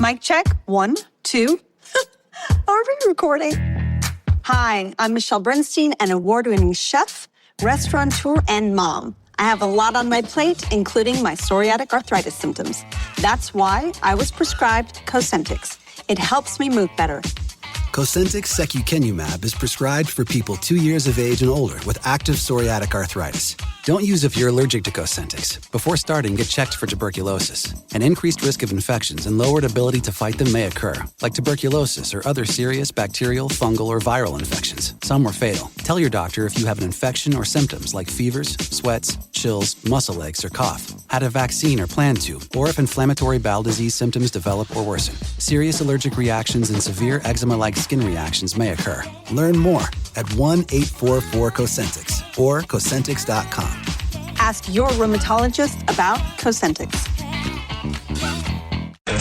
Mic check. 1, 2. Are we recording? Hi, I'm Michelle Bernstein, an award-winning chef, restaurateur, and mom. I have a lot on my plate, including my psoriatic arthritis symptoms. That's why I was prescribed Cosentyx. It helps me move better. Cosentyx secukinumab is prescribed for people 2 years of age and older with active psoriatic arthritis. Don't use if you're allergic to Cosentyx. Before starting, get checked for tuberculosis. An increased risk of infections and lowered ability to fight them may occur, like tuberculosis or other serious bacterial, fungal, or viral infections. Some were fatal. Tell your doctor if you have an infection or symptoms like fevers, sweats, chills, muscle aches, or cough, had a vaccine or plan to, or if inflammatory bowel disease symptoms develop or worsen. Serious allergic reactions and severe eczema-like skin reactions may occur. Learn more at 1-844-COSENTYX or Cosentyx.com. Ask your rheumatologist about Cosentyx.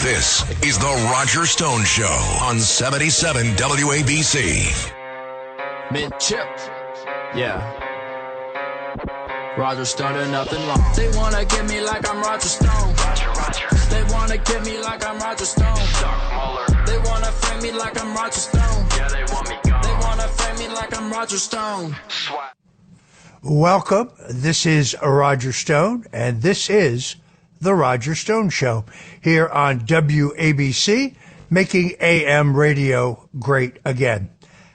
This is the Roger Stone Show on 77 WABC. Mid-chip, yeah. Roger Stone and nothing wrong. They wanna get me like I'm Roger Stone. Roger. They wanna get me like I'm Roger Stone. They wanna frame me like I'm Roger Stone. Yeah, they want me gone. They wanna frame me like I'm Roger Stone. Welcome. This is Roger Stone, and this is The Roger Stone Show here on WABC, making AM radio great again.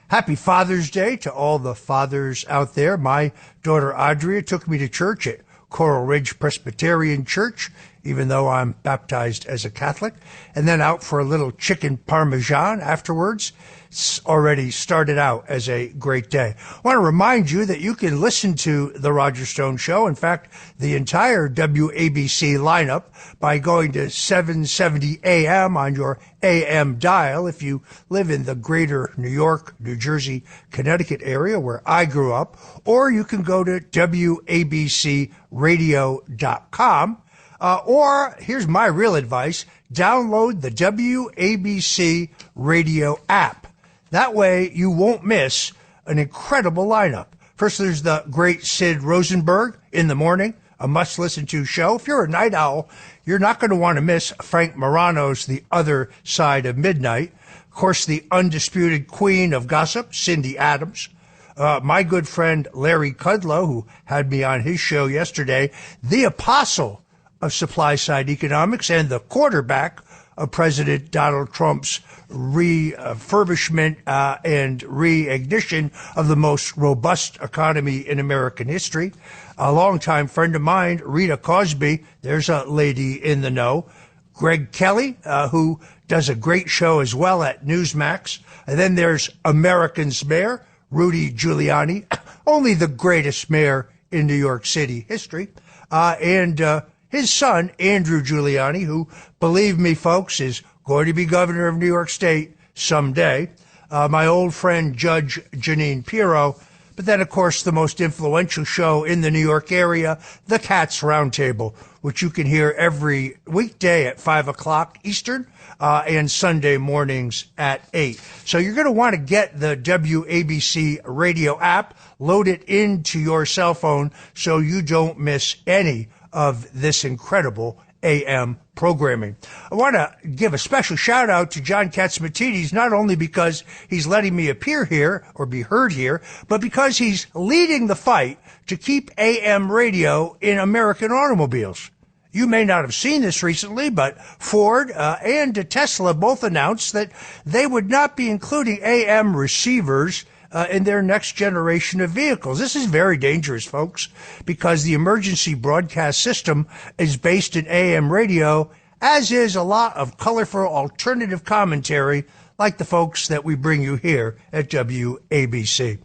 Happy Father's Day to all the fathers out there. My daughter Audrey took me to church at Coral Ridge Presbyterian Church, even though I'm baptized as a Catholic, and then out for a little chicken parmesan afterwards. It's already started out as a great day. I want to remind you that you can listen to The Roger Stone Show, in fact, the entire WABC lineup, by going to 770 AM on your AM dial if you live in the greater New York, New Jersey, Connecticut area where I grew up, or you can go to WABCradio.com. Or here's my real advice, download the WABC radio app. That way you won't miss an incredible lineup. First, there's the great Sid Rosenberg in the morning, a must-listen-to show. If you're a night owl, you're not going to want to miss Frank Morano's The Other Side of Midnight. Of course, the undisputed queen of gossip, Cindy Adams. My good friend Larry Kudlow, who had me on his show yesterday, the apostle of supply-side economics and the quarterback of President Donald Trump's refurbishment and reignition of the most robust economy in American history. A longtime friend of mine, Rita Cosby, there's a lady in the know. Greg Kelly, who does a great show as well at Newsmax. And then there's American's mayor, Rudy Giuliani, only the greatest mayor in New York City history. And his son, Andrew Giuliani, who, believe me, folks, is going to be governor of New York State someday. My old friend, Judge Jeanine Pirro. But then, of course, the most influential show in the New York area, the Cats Roundtable, which you can hear every weekday at 5 o'clock Eastern and Sunday mornings at 8. So you're going to want to get the WABC radio app, load it into your cell phone so you don't miss any of this incredible AM programming. I want to give a special shout out to John Katzmatidis, not only because he's letting me appear here or be heard here, but because he's leading the fight to keep AM radio in American automobiles. You may not have seen this recently, but Ford and Tesla both announced that they would not be including AM receivers in their next generation of vehicles. This is very dangerous, folks, because the emergency broadcast system is based in AM radio, as is a lot of colorful alternative commentary like the folks that we bring you here at WABC.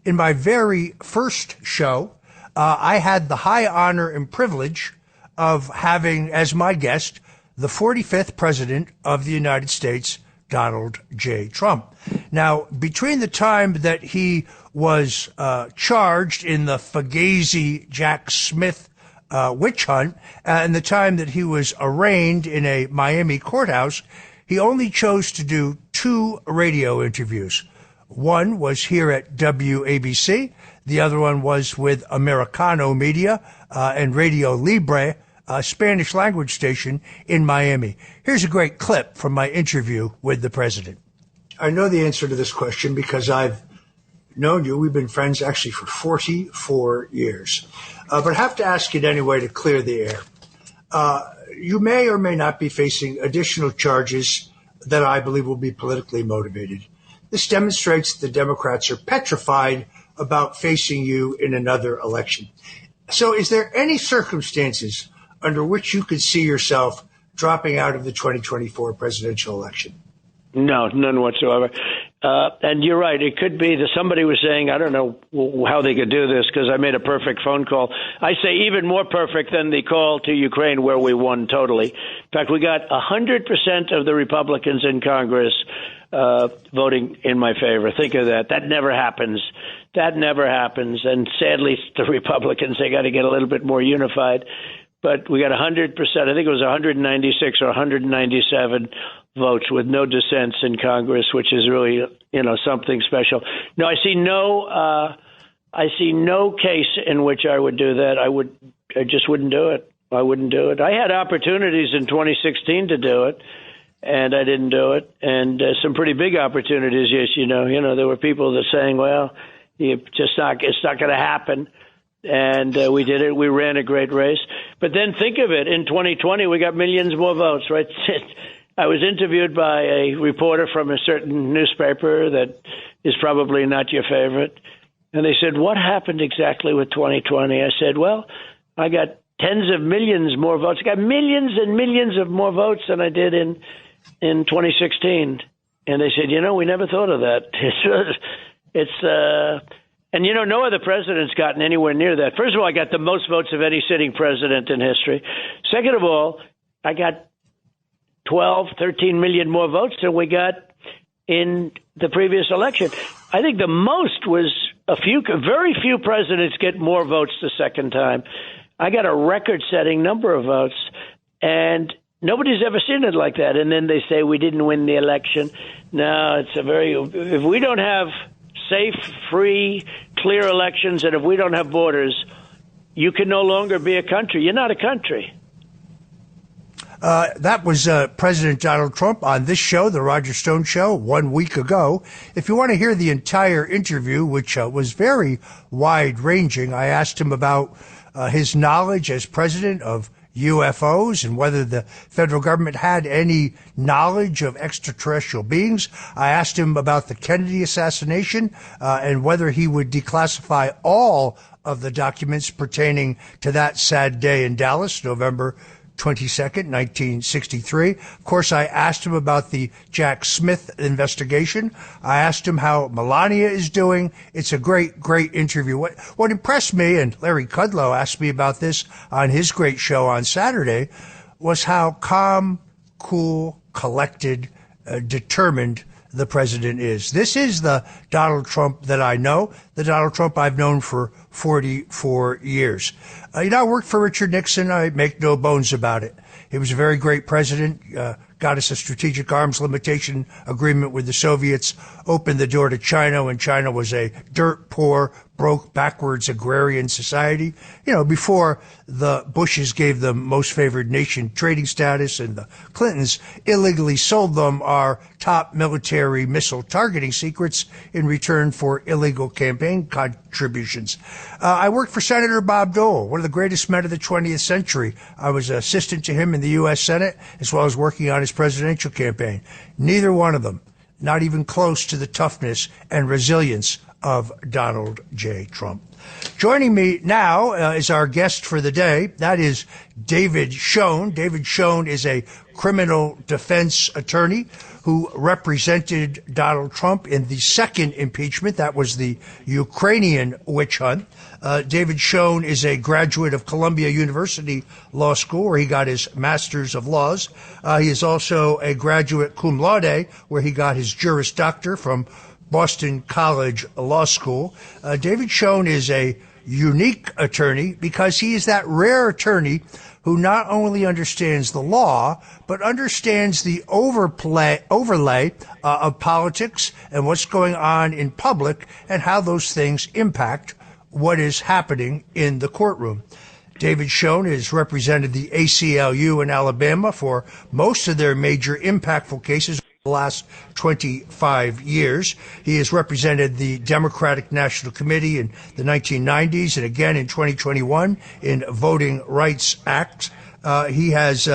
In my very first show, I had the high honor and privilege of having as my guest the 45th President of the United States, Donald J. Trump. Now, between the time that he was charged in the Fugazi Jack Smith witch hunt and the time that he was arraigned in a Miami courthouse, he only chose to do 2 radio interviews. One was here at WABC. The other one was with Americano Media and Radio Libre Spanish language station in Miami. Here's a great clip from my interview with the president. I know the answer to this question because I've known you. We've been friends actually for 44 years. But I have to ask it anyway to clear the air. You may or may not be facing additional charges that I believe will be politically motivated. This demonstrates that the Democrats are petrified about facing you in another election. So is there any circumstances under which you could see yourself dropping out of the 2024 presidential election? No, none whatsoever. And you're right. It could be that somebody was saying, I don't know how they could do this because I made a perfect phone call. I say even more perfect than the call to Ukraine where we won totally. In fact, we got 100% of the Republicans in Congress voting in my favor. Think of that. That never happens. That never happens. And sadly, the Republicans, they got to get a little bit more unified. But we got 100%. I think it was 196 or 197 votes with no dissents in Congress, which is really, something special. No, I see no case in which I would do that. I just wouldn't do it. I wouldn't do it. I had opportunities in 2016 to do it, and I didn't do it. And some pretty big opportunities. Yes, there were people that saying, well, it's not going to happen. And we did it. We ran a great race. But then think of it. In 2020, we got millions more votes, right? I was interviewed by a reporter from a certain newspaper that is probably not your favorite. And they said, what happened exactly with 2020? I said, well, I got tens of millions more votes. I got millions and millions of more votes than I did in 2016. And they said, we never thought of that. And, no other president's gotten anywhere near that. First of all, I got the most votes of any sitting president in history. Second of all, I got 12, 13 million more votes than we got in the previous election. I think the most was very few presidents get more votes the second time. I got a record-setting number of votes, and nobody's ever seen it like that. And then they say we didn't win the election. No, if we don't have safe, free, clear elections, and if we don't have borders, you can no longer be a country. You're not a country. That was President Donald Trump on this show, The Roger Stone Show, 1 week ago. If you want to hear the entire interview, which was very wide-ranging, I asked him about his knowledge as president of UFOs and whether the federal government had any knowledge of extraterrestrial beings. I asked him about the Kennedy assassination and whether he would declassify all of the documents pertaining to that sad day in Dallas, November 22nd, 1963. Of course, I asked him about the Jack Smith investigation. I asked him how Melania is doing. It's a great, great interview. What impressed me, and Larry Kudlow asked me about this on his great show on Saturday, was how calm, cool, collected, determined the president is. This is the Donald Trump that I know, the Donald Trump I've known for 44 years. I worked for Richard Nixon. I make no bones about it. He was a very great president, got us a strategic arms limitation agreement with the Soviets, opened the door to China when China was a dirt poor, broke, backwards agrarian society. Before the Bushes gave them most favored nation trading status and the Clintons illegally sold them our top military missile targeting secrets in return for illegal campaign contributions. I worked for Senator Bob Dole, one of the greatest men of the 20th century. I was an assistant to him in the U.S. Senate, as well as working on his presidential campaign. Neither one of them, not even close to the toughness and resilience of Donald J. Trump. Joining me now is our guest for the day. That is David Schoen. David Schoen is a criminal defense attorney who represented Donald Trump in the second impeachment. That was the Ukrainian witch hunt. David Schoen is a graduate of Columbia University Law School, where he got his Master's of Laws. He is also a graduate cum laude, where he got his Juris Doctor from Boston College Law School. David Schoen is a unique attorney because he is that rare attorney who not only understands the law, but understands the overlay of politics and what's going on in public and how those things impact what is happening in the courtroom. David Schoen has represented the ACLU in Alabama for most of their major impactful cases over the last 25 years. He has represented the Democratic National Committee in the 1990s and again in 2021 in Voting Rights Act. He has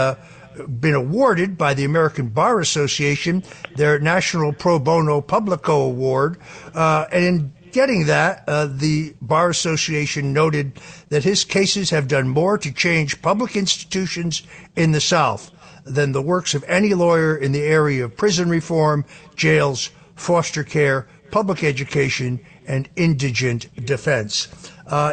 been awarded by the American Bar Association their National Pro Bono Publico Award, and in getting that, the Bar Association noted that his cases have done more to change public institutions in the South than the works of any lawyer in the area of prison reform, jails, foster care, public education, and indigent defense.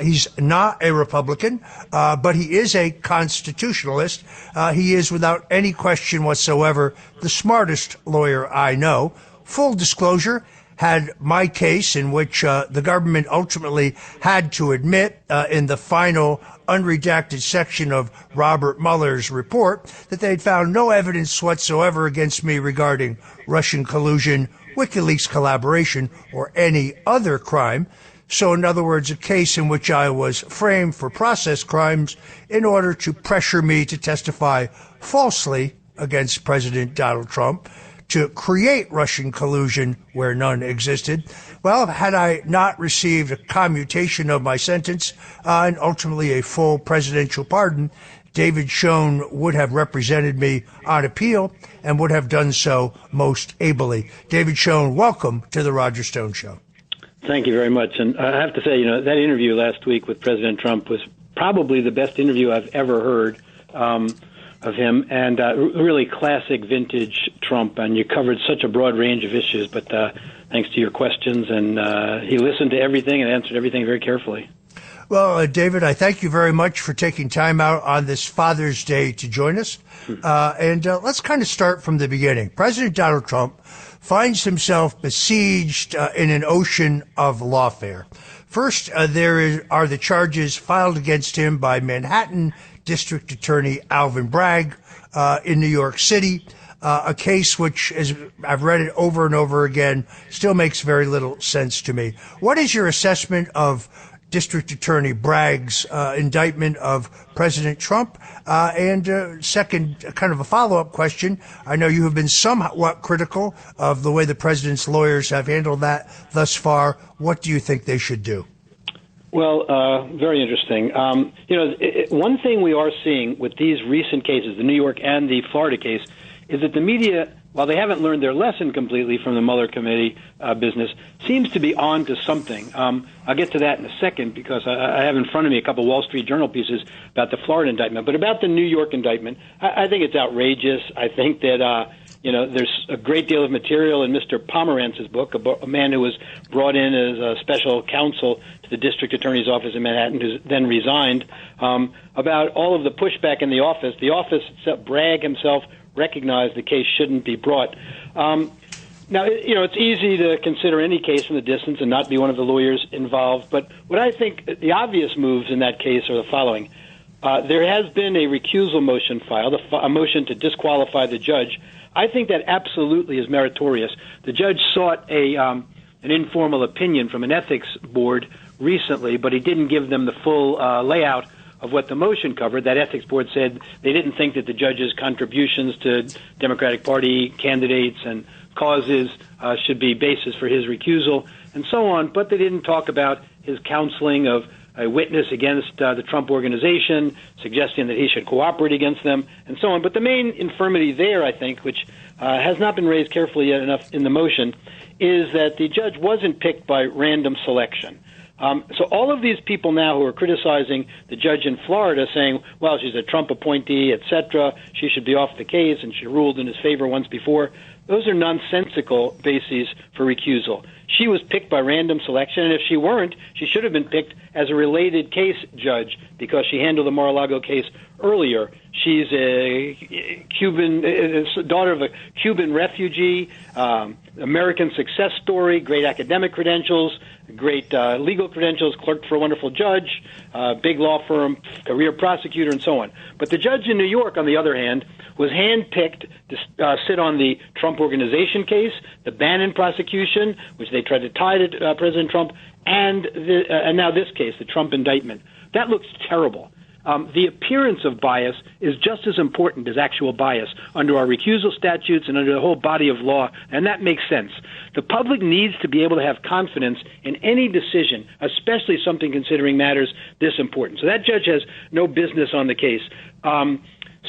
He's not a Republican, but he is a constitutionalist. He is, without any question whatsoever, the smartest lawyer I know. Full disclosure, had my case in which the government ultimately had to admit in the final unredacted section of Robert Mueller's report that they'd found no evidence whatsoever against me regarding Russian collusion, WikiLeaks collaboration, or any other crime. So, in other words, a case in which I was framed for process crimes in order to pressure me to testify falsely against President Donald Trump, to create Russian collusion where none existed. Well, had I not received a commutation of my sentence and ultimately a full presidential pardon, David Schoen would have represented me on appeal and would have done so most ably. David Schoen, welcome to the Roger Stone Show. Thank you very much. And I have to say, that interview last week with President Trump was probably the best interview I've ever heard of him, and really classic vintage Trump. And you covered such a broad range of issues, but thanks to your questions, and he listened to everything and answered everything very carefully. Well, David, I thank you very much for taking time out on this Father's Day to join us. And let's kind of start from the beginning. President Donald Trump finds himself besieged in an ocean of lawfare. First, there are the charges filed against him by Manhattan District Attorney Alvin Bragg in New York City, a case which, as I've read it over and over again, still makes very little sense to me. What is your assessment of District Attorney Bragg's indictment of President Trump? And second, kind of a follow-up question. I know you have been somewhat critical of the way the president's lawyers have handled that thus far. What do you think they should do? Well, very interesting. One thing we are seeing with these recent cases, the New York and the Florida case, is that the media, while they haven't learned their lesson completely from the Mueller committee business, seems to be on to something. I'll get to that in a second because I have in front of me a couple Wall Street Journal pieces about the Florida indictment. But about the New York indictment, I think it's outrageous. I think that there's a great deal of material in Mr. Pomerantz's book, a man who was brought in as a special counsel to the district attorney's office in Manhattan, who then resigned, about all of the pushback in the office. The office itself, Bragg himself, recognized the case shouldn't be brought. Now, it's easy to consider any case from the distance and not be one of the lawyers involved. But what I think the obvious moves in that case are the following. There has been a recusal motion filed, a motion to disqualify the judge. I think that absolutely is meritorious. The judge sought an informal opinion from an ethics board recently, but he didn't give them the full layout of what the motion covered. That ethics board said they didn't think that the judge's contributions to Democratic Party candidates and causes should be basis for his recusal and so on, but they didn't talk about his counseling of a witness against the Trump organization, suggesting that he should cooperate against them, and so on. But the main infirmity there, I think, which has not been raised carefully yet enough in the motion, is that the judge wasn't picked by random selection. So all of these people now who are criticizing the judge in Florida, saying, well, she's a Trump appointee, etc., she should be off the case, and she ruled in his favor once before, those are nonsensical bases for recusal. She was picked by random selection, and if she weren't, she should have been picked as a related case judge because she handled the Mar-a-Lago case earlier. She's a daughter of a Cuban refugee, American success story, great academic credentials, great legal credentials, clerked for a wonderful judge, big law firm, career prosecutor, and so on. But the judge in New York, on the other hand, was handpicked to sit on the Trump Organization case, the Bannon prosecution, which they tried to tie to President Trump, and now this case, the Trump indictment. That looks terrible. the appearance of bias is just as important as actual bias under our recusal statutes and under the whole body of law, and that makes sense. The public needs to be able to have confidence in any decision, especially something considering matters this important. So that judge has no business on the case.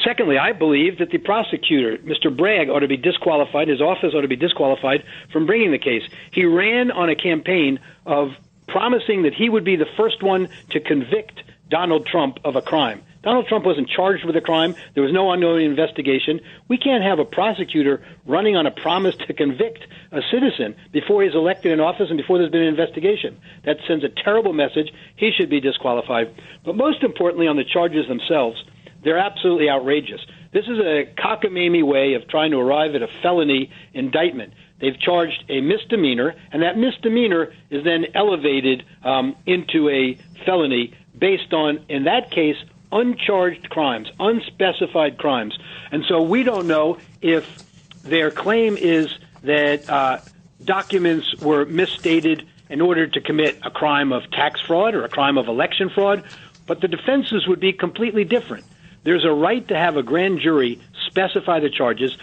Secondly, I believe that the prosecutor, Mr. Bragg, ought to be disqualified. His office ought to be disqualified from bringing the case. He ran on a campaign of promising that he would be the first one to convict Donald Trump of a crime. Donald Trump wasn't charged with a crime. There was no ongoing investigation. We can't have a prosecutor running on a promise to convict a citizen before he's elected in office and before there's been an investigation. That sends a terrible message. He should be disqualified. But most importantly, on the charges themselves, they're absolutely outrageous. This is a cockamamie way of trying to arrive at a felony indictment. They've charged a misdemeanor, and that misdemeanor is then elevated into a felony based on, in that case, uncharged crimes, unspecified crimes. And so we don't know if their claim is that documents were misstated in order to commit a crime of tax fraud or a crime of election fraud, but the defenses would be completely different. There's a right to have a grand jury specify the charges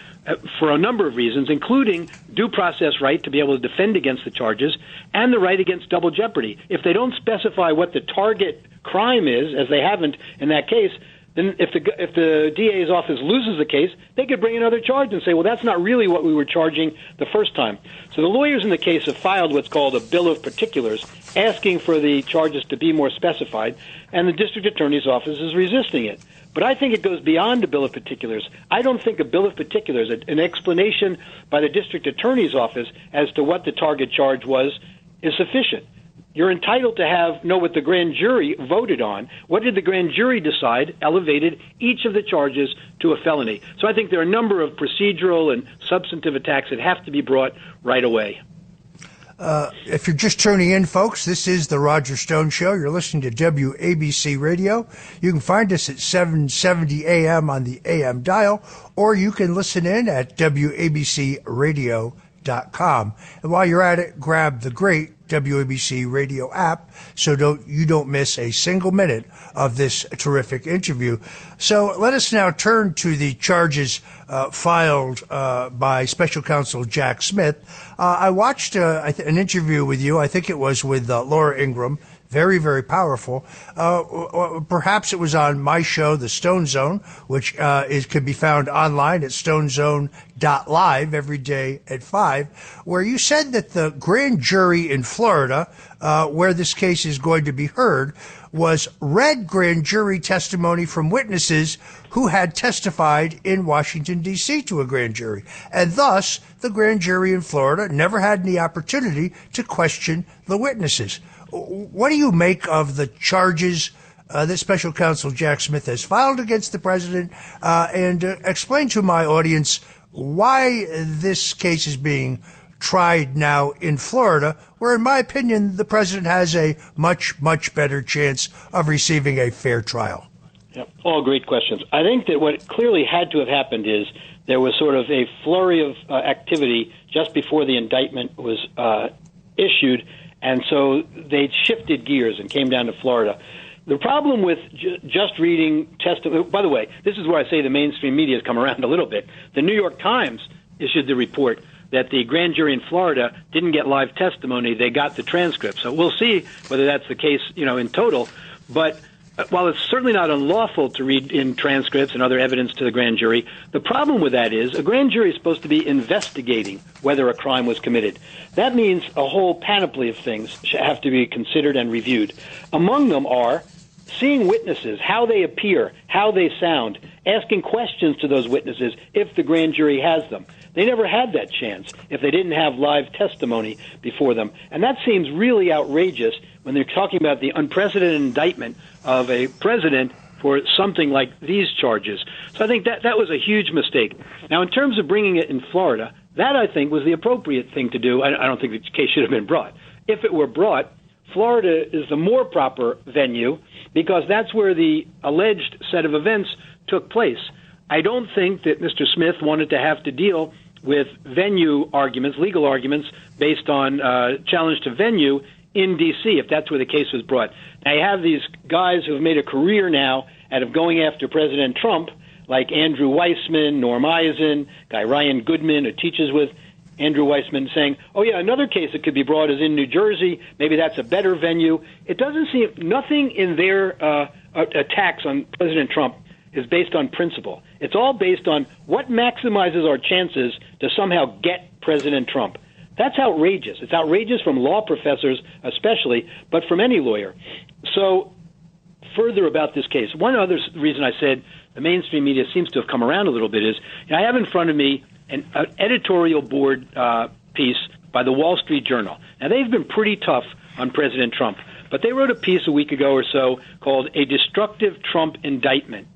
for a number of reasons, including due process right to be able to defend against the charges and the right against double jeopardy. If they don't specify what the target crime is, as they haven't in that case, then if the DA's office loses the case, they could bring another charge and say, well, that's not really what we were charging the first time. So the lawyers in the case have filed what's called a bill of particulars, asking for the charges to be more specified, and the district attorney's office is resisting it. But I think it goes beyond a bill of particulars. I don't think a bill of particulars, an explanation by the district attorney's office as to what the target charge was, is sufficient. You're entitled to know what the grand jury voted on. What did the grand jury decide elevated each of the charges to a felony? So I think there are a number of procedural and substantive attacks that have to be brought right away. If you're just tuning in, folks, this is the Roger Stone Show. You're listening to WABC Radio. You can find us at 770 AM on the AM dial, or you can listen in at WABCRadio.com. And while you're at it, grab the great WABC Radio app so you don't miss a single minute of this terrific interview. So let us now turn to the charges filed by Special Counsel Jack Smith. I watched an interview with you. I think it was with Laura Ingraham. Very, very powerful. Perhaps it was on my show, The Stone Zone, which can be found online at stonezone.live every day at 5, where you said that the grand jury in Florida, where this case is going to be heard, was read grand jury testimony from witnesses who had testified in Washington, D.C. to a grand jury. And thus, the grand jury in Florida never had any opportunity to question the witnesses. What do you make of the charges that Special Counsel Jack Smith has filed against the president, and explain to my audience why this case is being tried now in Florida, where, in my opinion, the president has a much, much better chance of receiving a fair trial? Yep. All great questions. I think that what clearly had to have happened is there was sort of a flurry of activity just before the indictment was issued, and so they shifted gears and came down to Florida. The problem with just reading testimony, by the way, this is where I say the mainstream media has come around a little bit. The New York Times issued the report that the grand jury in Florida didn't get live testimony. They got the transcript. So we'll see whether that's the case, in total. But while it's certainly not unlawful to read in transcripts and other evidence to the grand jury, the problem with that is a grand jury is supposed to be investigating whether a crime was committed. That means a whole panoply of things have to be considered and reviewed. Among them are seeing witnesses, how they appear, how they sound, asking questions to those witnesses if the grand jury has them. They never had that chance if they didn't have live testimony before them. And that seems really outrageous when they're talking about the unprecedented indictment of a president for something like these charges. So I think that was a huge mistake. Now, in terms of bringing it in Florida, that, I think, was the appropriate thing to do. I don't think the case should have been brought. If it were brought, Florida is the more proper venue because that's where the alleged set of events took place. I don't think that Mr. Smith wanted to have to deal with venue arguments, legal arguments, based on challenge to venue in D.C., if that's where the case was brought. Now, you have these guys who have made a career now out of going after President Trump, like Andrew Weissman, Norm Eisen, guy Ryan Goodman, who teaches with Andrew Weissman, saying, oh, yeah, another case that could be brought is in New Jersey. Maybe that's a better venue. It doesn't seem, nothing in their attacks on President Trump is based on principle. It's all based on what maximizes our chances to somehow get President Trump. That's outrageous. It's outrageous from law professors especially, but from any lawyer. So further about this case, one other reason I said the mainstream media seems to have come around a little bit is, I have in front of me an editorial board piece by the Wall Street Journal. Now, they've been pretty tough on President Trump, but they wrote a piece a week ago or so called A Destructive Trump Indictment.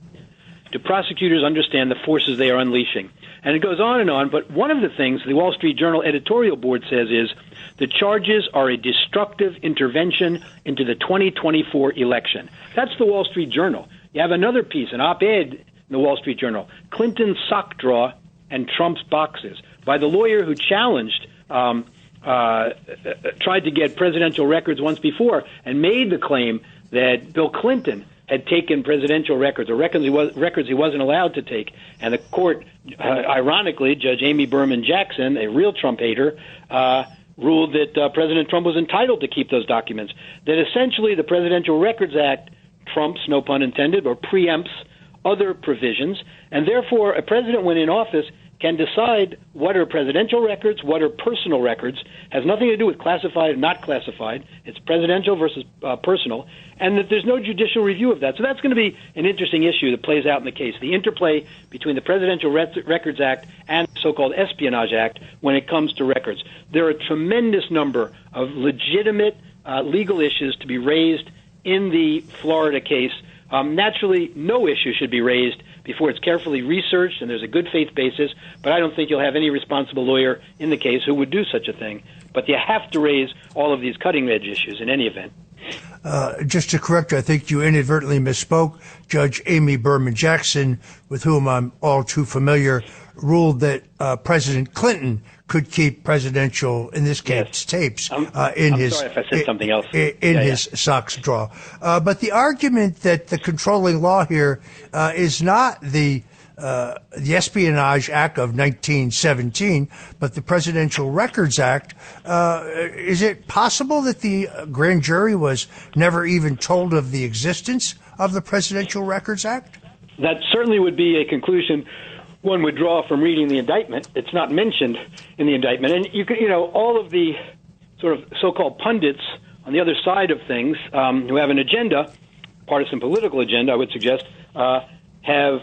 Do prosecutors understand the forces they are unleashing? And it goes on and on, but one of the things the Wall Street Journal editorial board says is the charges are a destructive intervention into the 2024 election. That's the Wall Street Journal. You have another piece, an op-ed in the Wall Street Journal, Clinton's sock draw and Trump's boxes, by the lawyer who challenged, tried to get presidential records once before and made the claim that Bill Clinton had taken presidential records, or records he wasn't allowed to take. And the court, ironically, Judge Amy Berman Jackson, a real Trump hater, ruled that President Trump was entitled to keep those documents. That essentially the Presidential Records Act trumps, no pun intended, or preempts other provisions, and therefore a president, when in office, can decide what are presidential records, what are personal records. Has nothing to do with classified or not classified. It's presidential versus personal, and that there's no judicial review of that. So that's going to be an interesting issue that plays out in the case, the interplay between the Presidential Records Act and the so-called Espionage Act when it comes to records. There are a tremendous number of legitimate legal issues to be raised in the Florida case. Naturally, no issue should be raised before it's carefully researched and there's a good faith basis, but I don't think you'll have any responsible lawyer in the case who would do such a thing. But you have to raise all of these cutting-edge issues in any event. Just to correct you, I think you inadvertently misspoke. Judge Amy Berman Jackson, with whom I'm all too familiar, ruled that President Clinton could keep presidential, in this case, tapes in his. Sorry if I said something else. In his socks drawer. But the argument that the controlling law here is not the Espionage Act of 1917, but the Presidential Records Act. Is it possible that the grand jury was never even told of the existence of the Presidential Records Act? That certainly would be a conclusion one would draw from reading the indictment. It's not mentioned in the indictment. And all of the sort of so-called pundits on the other side of things who have an agenda, partisan political agenda, I would suggest, have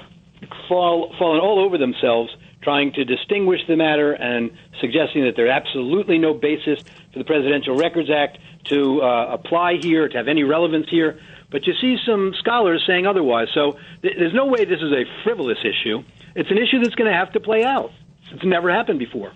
fallen all over themselves trying to distinguish the matter and suggesting that there's absolutely no basis for the Presidential Records Act to apply here, to have any relevance here. But you see some scholars saying otherwise. So there's no way this is a frivolous issue. It's an issue that's going to have to play out. It's never happened before.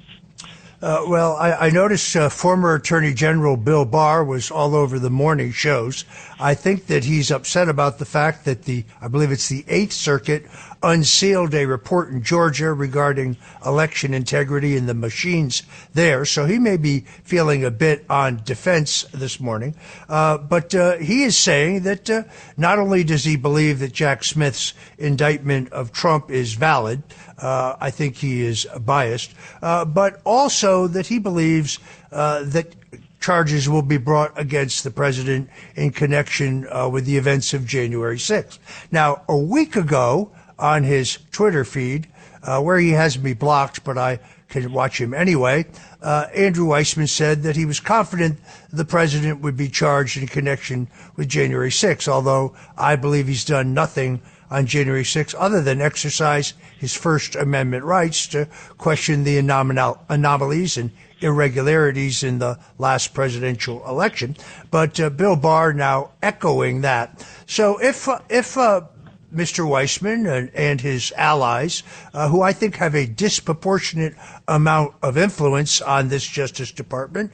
Well, I noticed former Attorney General Bill Barr was all over the morning shows. I think that he's upset about the fact that I believe it's the Eighth Circuit, unsealed a report in Georgia regarding election integrity and the machines there. So he may be feeling a bit on defense this morning. But he is saying that not only does he believe that Jack Smith's indictment of Trump is valid, I think he is biased, but also that he believes that charges will be brought against the president in connection with the events of January 6th. Now, a week ago on his Twitter feed, where he has me blocked, but I can watch him anyway, Andrew Weissman said that he was confident the president would be charged in connection with January 6th, although I believe he's done nothing on January 6th other than exercise his First Amendment rights to question the anomalies and irregularities in the last presidential election. But Bill Barr now echoing that. So if Mr. Weissman and his allies, who I think have a disproportionate amount of influence on this Justice Department,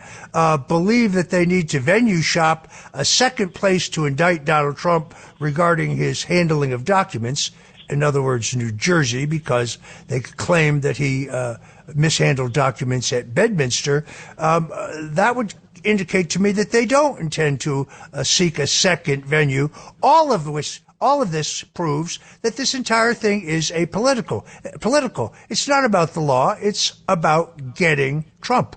believe that they need to venue shop a second place to indict Donald Trump regarding his handling of documents, in other words, New Jersey, because they claim that he mishandled documents at Bedminster, that would indicate to me that they don't intend to seek a second venue, all of all of this proves that this entire thing is political. It's not about the law. It's about getting Trump.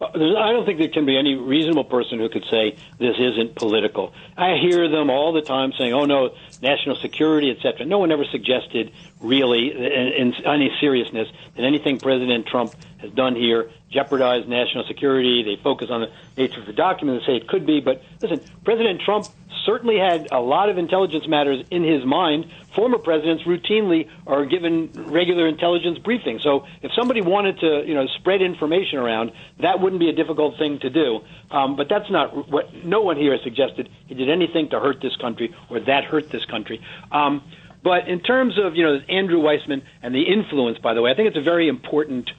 I don't think there can be any reasonable person who could say this isn't political. I hear them all the time saying, oh, no, national security, et cetera. No one ever suggested really in any seriousness that anything President Trump has done here jeopardized national security. They focus on the nature of the document and say it could be. But listen, President Trump certainly had a lot of intelligence matters in his mind. Former presidents routinely are given regular intelligence briefings. So if somebody wanted to, spread information around, that wouldn't be a difficult thing to do. But that's not what no one here has suggested he did anything to hurt this country or that hurt this country. But in terms of, Andrew Weissman and the influence, by the way, I think it's a very important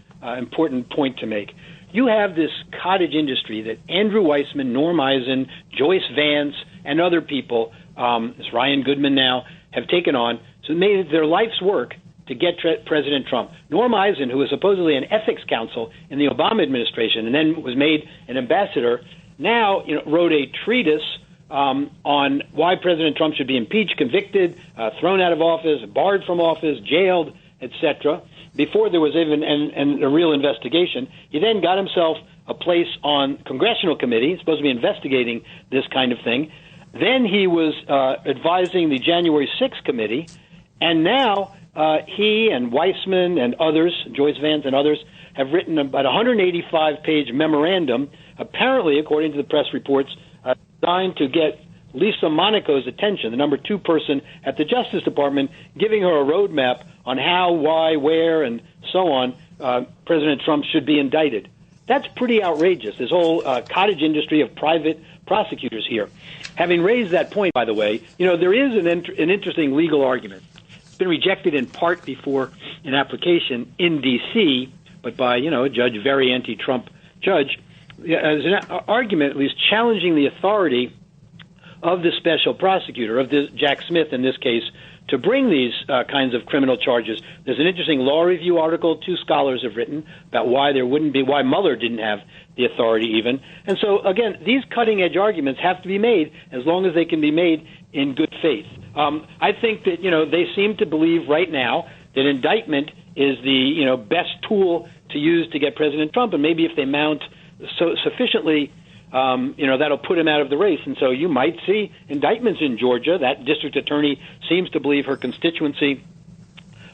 point to make. You have this cottage industry that Andrew Weissman, Norm Eisen, Joyce Vance, and other people, it's Ryan Goodman now, have taken on. So it made it their life's work to get President Trump. Norm Eisen, who was supposedly an ethics counsel in the Obama administration and then was made an ambassador, now wrote a treatise on why President Trump should be impeached, convicted, thrown out of office, barred from office, jailed, etc., before there was even a real investigation. He then got himself a place on congressional committee, supposed to be investigating this kind of thing. Then he was advising the January 6th committee, and now he and Weissman and others, Joyce Vance and others, have written about a 185-page memorandum, apparently, according to the press reports, designed to get Lisa Monaco's attention, the number 2 person at the Justice Department, giving her a roadmap on how, why, where, and so on President Trump should be indicted. That's pretty outrageous, this whole cottage industry of private prosecutors here. Having raised that point, by the way, there is an interesting legal argument. It's been rejected in part before an application in D.C., but by, a judge, very anti-Trump judge, as an argument at least challenging the authority of the special prosecutor, of this Jack Smith in this case, to bring these kinds of criminal charges. There's an interesting law review article 2 scholars have written about why Mueller didn't have the authority even. And so, again, these cutting-edge arguments have to be made as long as they can be made in good faith. I think that, they seem to believe right now that indictment is the, best tool to use to get President Trump, and maybe if they mount sufficiently that'll put him out of the race. And so you might see indictments in Georgia. That district attorney seems to believe her constituency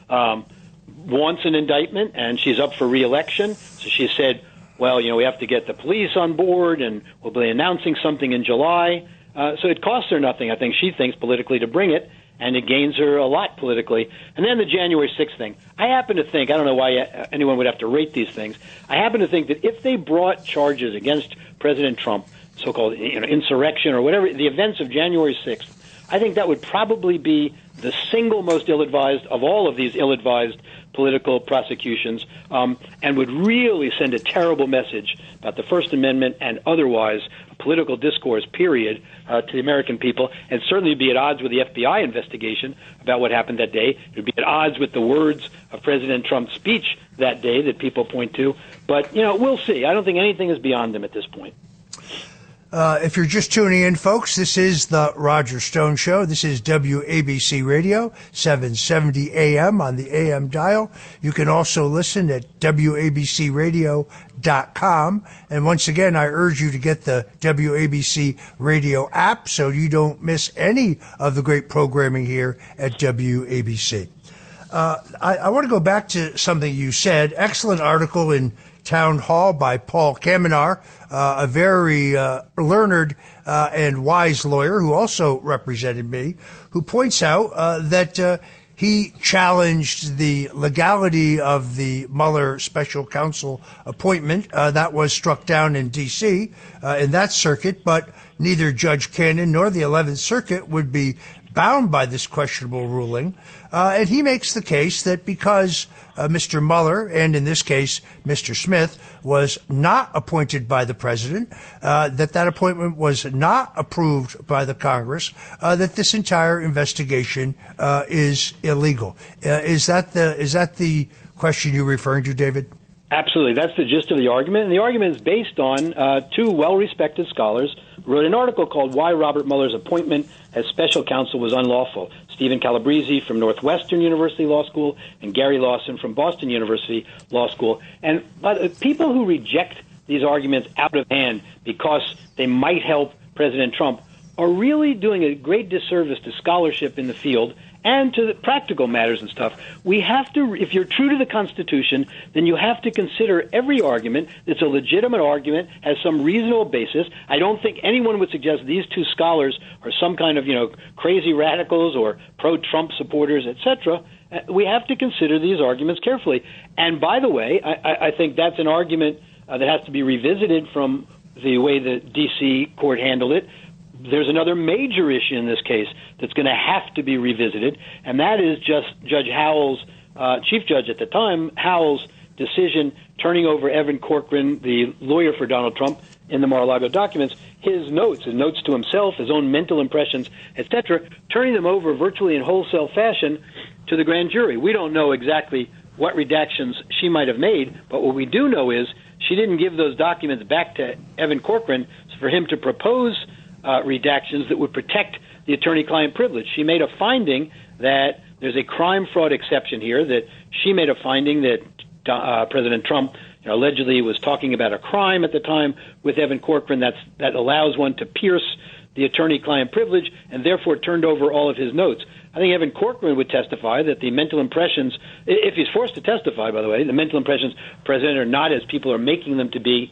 wants an indictment, and she's up for re-election. So she said, well, we have to get the police on board, and we'll be announcing something in July. So it costs her nothing, I think she thinks, politically to bring it, and it gains her a lot politically. And then the January 6th thing. I happen to think, I don't know why anyone would have to rate these things, I happen to think that if they brought charges against President Trump, so-called insurrection or whatever, the events of January 6th, I think that would probably be the single most ill-advised of all of these ill-advised political prosecutions, and would really send a terrible message about the First Amendment and otherwise political discourse, period, to the American people, and certainly be at odds with the FBI investigation about what happened that day. It would be at odds with the words of President Trump's speech that day that people point to. But, we'll see. I don't think anything is beyond them at this point. If you're just tuning in, folks, this is the Roger Stone Show. This is WABC Radio, 770 AM on the AM dial. You can also listen at WABCRadio.com. And once again, I urge you to get the WABC Radio app so you don't miss any of the great programming here at WABC. I want to go back to something you said. Excellent article in Town Hall by Paul Kamenar, a very learned and wise lawyer who also represented me, who points out that he challenged the legality of the Mueller special counsel appointment that was struck down in D.C. In that circuit, but neither Judge Cannon nor the 11th Circuit would be bound by this questionable ruling. And he makes the case that because Mr. Mueller, and in this case, Mr. Smith, was not appointed by the president, that appointment was not approved by the Congress, that this entire investigation is illegal. Is that the question you're referring to, David? Absolutely. That's the gist of the argument. And the argument is based on 2 well-respected scholars, wrote an article called Why Robert Mueller's Appointment as Special Counsel Was Unlawful. Stephen Calabrese from Northwestern University Law School and Gary Lawson from Boston University Law School. And people who reject these arguments out of hand because they might help President Trump are really doing a great disservice to scholarship in the field and to the practical matters and stuff. We have to, if you're true to the Constitution, then you have to consider every argument that's a legitimate argument, has some reasonable basis. I don't think anyone would suggest these two scholars are some kind of, crazy radicals or pro-Trump supporters, etc. We have to consider these arguments carefully. And by the way, I think that's an argument that has to be revisited from the way the D.C. court handled it. There's another major issue in this case that's going to have to be revisited, and that is just Judge Howell's, chief judge at the time, Howell's decision turning over Evan Corcoran, the lawyer for Donald Trump, in the Mar-a-Lago documents, his notes to himself, his own mental impressions, etc., turning them over virtually in wholesale fashion to the grand jury. We don't know exactly what redactions she might have made, but what we do know is she didn't give those documents back to Evan Corcoran for him to propose redactions that would protect the attorney-client privilege. She made a finding that there's a crime fraud exception here, that she made a finding that President Trump allegedly was talking about a crime at the time with Evan Corcoran that allows one to pierce the attorney-client privilege and therefore turned over all of his notes. I think Evan Corcoran would testify that the mental impressions, if he's forced to testify, by the way, the mental impressions president are not as people are making them to be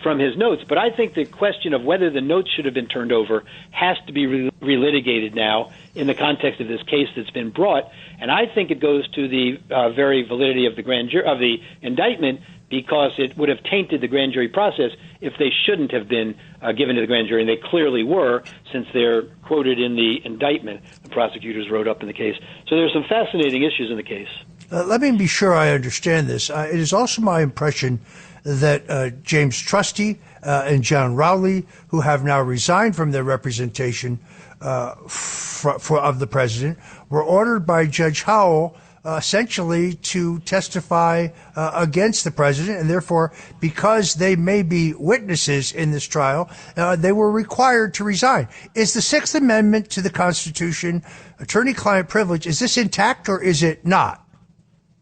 from his notes. But I think the question of whether the notes should have been turned over has to be relitigated now in the context of this case that's been brought. And I think it goes to the very validity of the grand jury, of the indictment, because it would have tainted the grand jury process if they shouldn't have been given to the grand jury, and they clearly were, since they're quoted in the indictment the prosecutors wrote up in the case. So there's some fascinating issues in the case. Let me be sure I understand this. It is also my impression that James Trusty and John Rowley, who have now resigned from their representation of the president, were ordered by Judge Howell essentially to testify against the president, and therefore, because they may be witnesses in this trial, they were required to resign. Is the Sixth Amendment to the Constitution, attorney-client privilege, is this intact or is it not?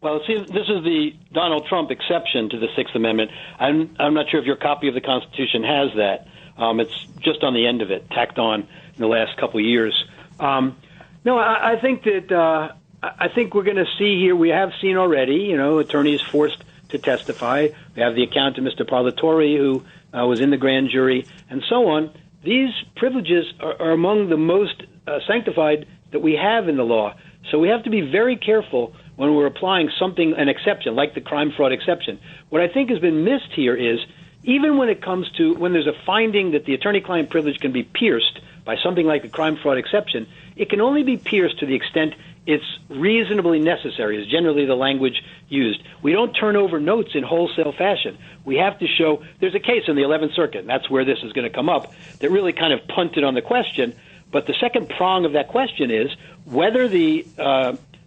Well, see, this is the Donald Trump exception to the Sixth Amendment. I'm not sure if your copy of the Constitution has that. It's just on the end of it, tacked on in the last couple of years. No, I think that I think we're going to see here, we have seen already, attorneys forced to testify. We have the account of Mr. Parlatore, who was in the grand jury, and so on. These privileges are among the most sanctified that we have in the law. So we have to be very careful when we're applying something, an exception, like the crime fraud exception. What I think has been missed here is, even when it comes to, when there's a finding that the attorney-client privilege can be pierced by something like the crime fraud exception, it can only be pierced to the extent it's reasonably necessary, is generally the language used. We don't turn over notes in wholesale fashion. We have to show, there's a case in the 11th Circuit, and that's where this is going to come up, that really kind of punted on the question. But the second prong of that question is whether the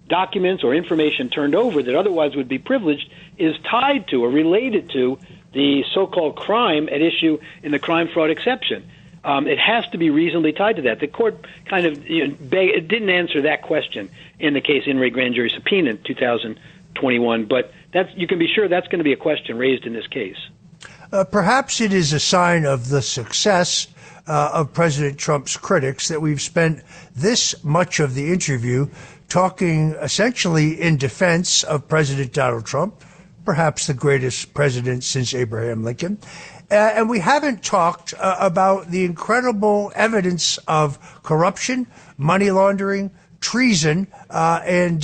documents or information turned over that otherwise would be privileged is tied to or related to the so-called crime at issue in the crime fraud exception. It has to be reasonably tied to that. The court kind of it didn't answer that question in the case in re grand jury subpoena in 2021, but you can be sure that's going to be a question raised in this case. Perhaps it is a sign of the success of President Trump's critics that we've spent this much of the interview talking essentially in defense of President Donald Trump, perhaps the greatest president since Abraham Lincoln. And we haven't talked about the incredible evidence of corruption, money laundering, treason, and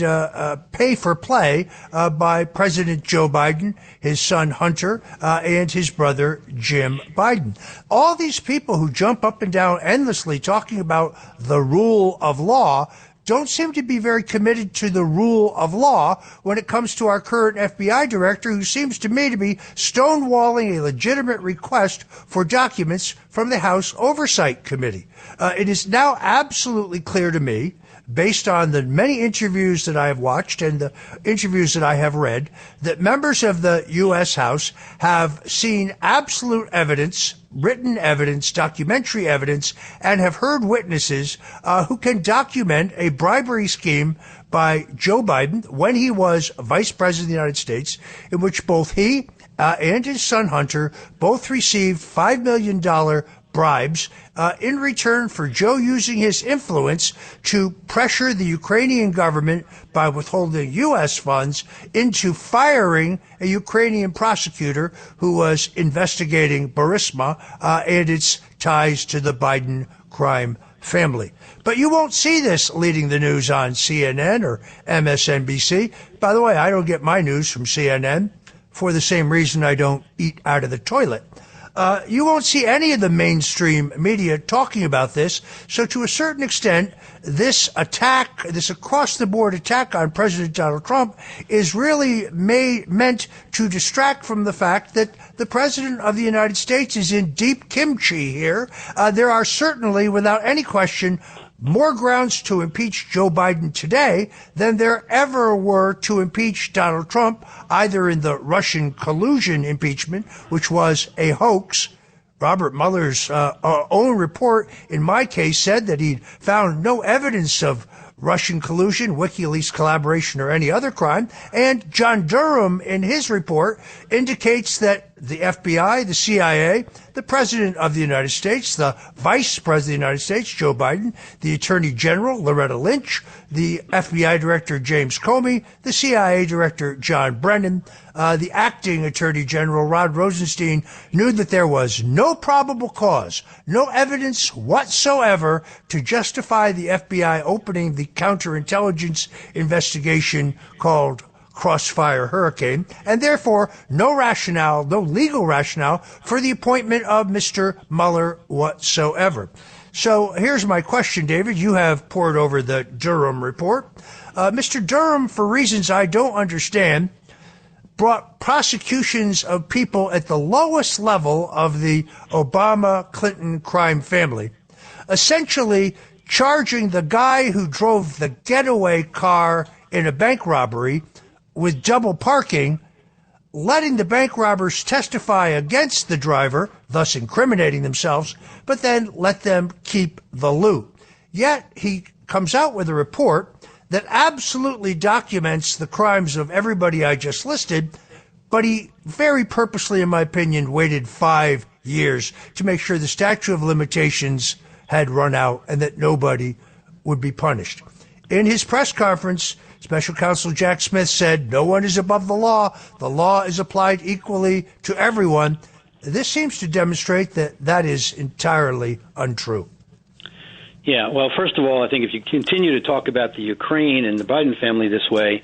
pay for play by President Joe Biden, his son Hunter, and his brother Jim Biden. All these people who jump up and down endlessly talking about the rule of law don't seem to be very committed to the rule of law when it comes to our current FBI director, who seems to me to be stonewalling a legitimate request for documents from the House Oversight Committee. It is now absolutely clear to me, based on the many interviews that I have watched and the interviews that I have read, that members of the U.S. House have seen absolute evidence, written evidence, documentary evidence, and have heard witnesses who can document a bribery scheme by Joe Biden when he was Vice President of the United States, in which both he and his son Hunter both received $5 million bribes in return for Joe using his influence to pressure the Ukrainian government by withholding U.S. funds into firing a Ukrainian prosecutor who was investigating Burisma and its ties to the Biden crime family. But you won't see this leading the news on CNN or MSNBC. By the way, I don't get my news from CNN for the same reason I don't eat out of the toilet. You won't see any of the mainstream media talking about this. So to a certain extent, this attack, this across-the-board attack on President Donald Trump is really meant to distract from the fact that the President of the United States is in deep kimchi here. There are certainly, without any question, more grounds to impeach Joe Biden today than there ever were to impeach Donald Trump, either in the Russian collusion impeachment, which was a hoax. Robert Mueller's own report, in my case, said that he'd found no evidence of Russian collusion, WikiLeaks collaboration, or any other crime. And John Durham, in his report, indicates that the FBI, the CIA, the President of the United States, the Vice President of the United States, Joe Biden, the Attorney General, Loretta Lynch, the FBI Director, James Comey, the CIA Director, John Brennan, the Acting Attorney General, Rod Rosenstein, knew that there was no probable cause, no evidence whatsoever to justify the FBI opening the counterintelligence investigation called Crossfire Hurricane, and therefore no rationale, no legal rationale for the appointment of Mr. Mueller whatsoever. So here's my question, David. You have poured over the Durham report. Mr. Durham, for reasons I don't understand, brought prosecutions of people at the lowest level of the Obama-Clinton crime family, essentially charging the guy who drove the getaway car in a bank robbery with double parking, letting the bank robbers testify against the driver, thus incriminating themselves, but then let them keep the loot. Yet he comes out with a report that absolutely documents the crimes of everybody I just listed, but he very purposely, in my opinion, waited 5 years to make sure the statute of limitations had run out and that nobody would be punished. In his press conference, Special Counsel Jack Smith said, "No one is above the law. The law is applied equally to everyone." This seems to demonstrate that that is entirely untrue. Yeah, well, first of all, I think if you continue to talk about the Ukraine and the Biden family this way,